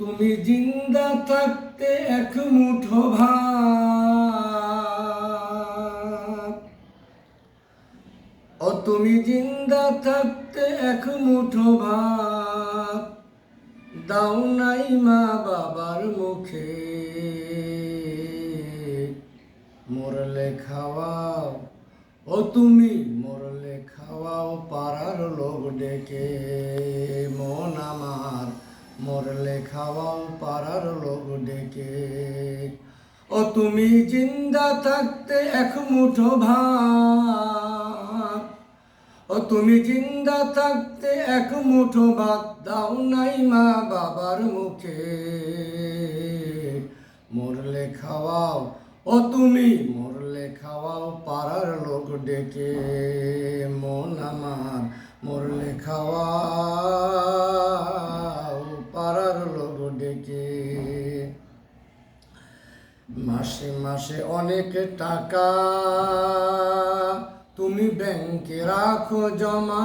তুমি জিন্দা থাকতে এক মুঠো ভাত, ও তুমি জিন্দা থাকতে এক মুঠো ভাত দাও নাই মা বাবার মুখে, মরলে খাওয়াও ও তুমি মরলে খাওয়াও পাড়ার লোক ডেকে, মন আমার মরলে খাওয়াও পাড়ার লোক ডেকে। ও তুমি জিন্দা থাকতে এক মুঠো ভাত, ও তুমি জিন্দা থাকতে এক মুঠো ভাত দাও নাই মা বাবার মুখে, মরলে খাওয়াও ও তুমি মরলে খাওয়াও পাড়ার লোক ডেকে, মন আমার মরলে খাওয়াও পাড়ার লোক ডেকে। মাসে মাসে অনেক টাকা তুমি ব্যাংকে রাখো জমা,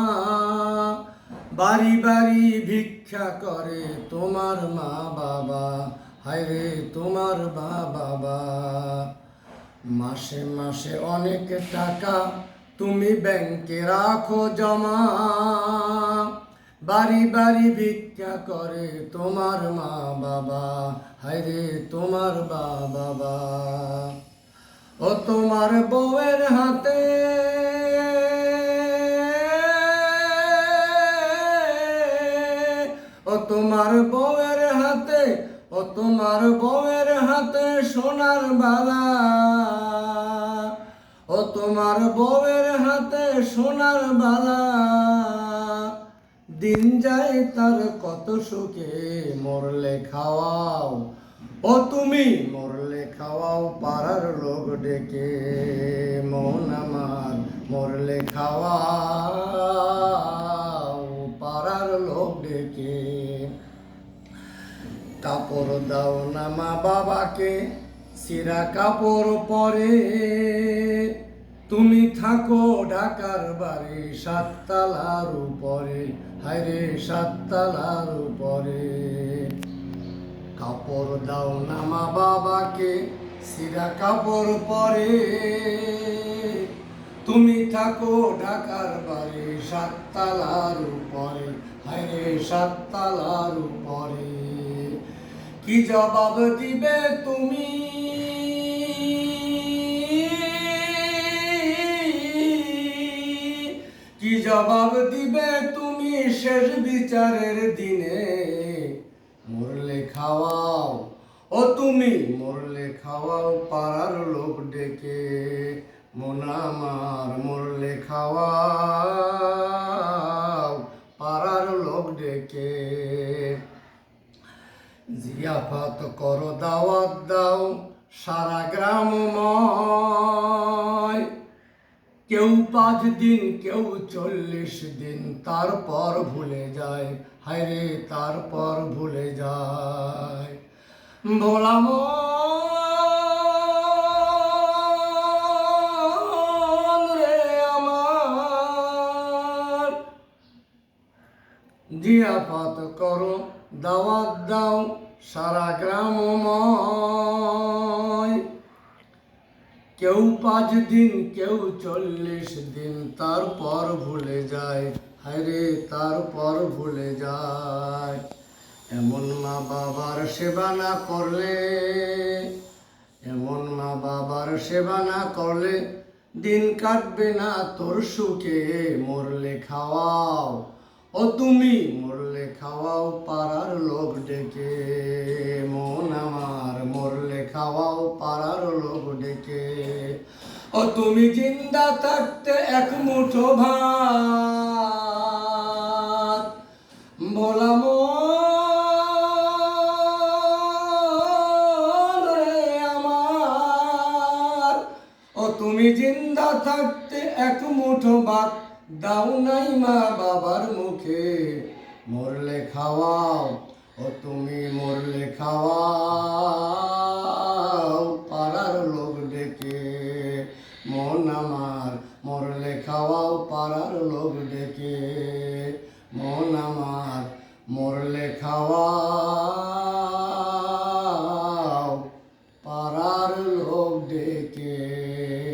বাড়ি বাড়ি ভিক্ষা করে তোমার মা বাবা, হায়রে তোমার মা বাবা। মাসে মাসে অনেক টাকা তুমি ব্যাংকে রাখো জমা, বাড়ি বাড়ি ভিক্ষা করে তোমার মা বাবা, হায়রে তোমার বাবা। ও তোমার বউয়ের হাতে ও তোমার বউয়ের হাতে ও তোমার বউয়ের হাতে সোনার বালা, ও তোমার বউয়ের হাতে সোনার বালা, দিন যায় তার কত সুখে, মরলে খাওয়াও ও তুমি মরলে খাওয়াও পাড়ার লোক ডেকে, মন আমার মরলে খাওয়াও পাড়ার লোক ডেকে। কাপড় দাও না মা বাবাকে ছিঁড়া কাপড় পরে, তুমি থাকো ঢাকার বাড়ি সাততলার উপরে, হায়রে সাততলার উপরে। কাপড় দাও না মা বাবাকে ছিঁড়া কাপড় পরে, তুমি থাকো ঢাকার বাড়ি সাততলার উপরে, হায়রে সাততলার উপরে। কি জবাব দিবে তুমি কি জবাব দিবে তুমি শেষ বিচারের দিনে, মরলে খাওয়াও ও তুমি মরলে খাওয়াও পাড়ার লোক ডেকে, মন আমার মরলে খাওয়াও পাড়ার লোক ডেকে। জিয়াফত করো দাওয়াত দাও সারা গ্রামময়, কেউ 5 দিন কেউ 40 দিন তারপর ভুলে যায়, হায়রে তারপর ভুলে যায়। ভোলা মন রে আমার, জিয়াফত করো দাওয়াত দাও সারা গ্রামময়, কেউ 5 দিন কেউ 40 দিন তারপর ভুলে যায়, হায়রে তারপর ভুলে যায়। এমন মা বাবার সেবা না করলে, এমন মা বাবার সেবা না করলে দিন কাটবে না তোর সুখে, মরলে খাওয়াও ও তুমি মরলে খাওয়াও পাড়ার লোক ডেকে, মন আমার মরলে খাওয়াও পাড়ার লোক ডেকে। ও তুমি জিন্দা থাকতে এক মুঠো ভাত, ভোলা মন রে আমার, ও তুমি জিন্দা থাকতে এক মুঠো ভাত দাও নাই মা বাবার মুখে, মরলে খাওয়াও ও তুমি মরলে খাওয়াও পাড়ার লোক ডেকে, মন আমার মরলে খাওয়াও পাড়ার লোক ডেকে, মন আমার মরলে খাওয়াও লোক ডেকে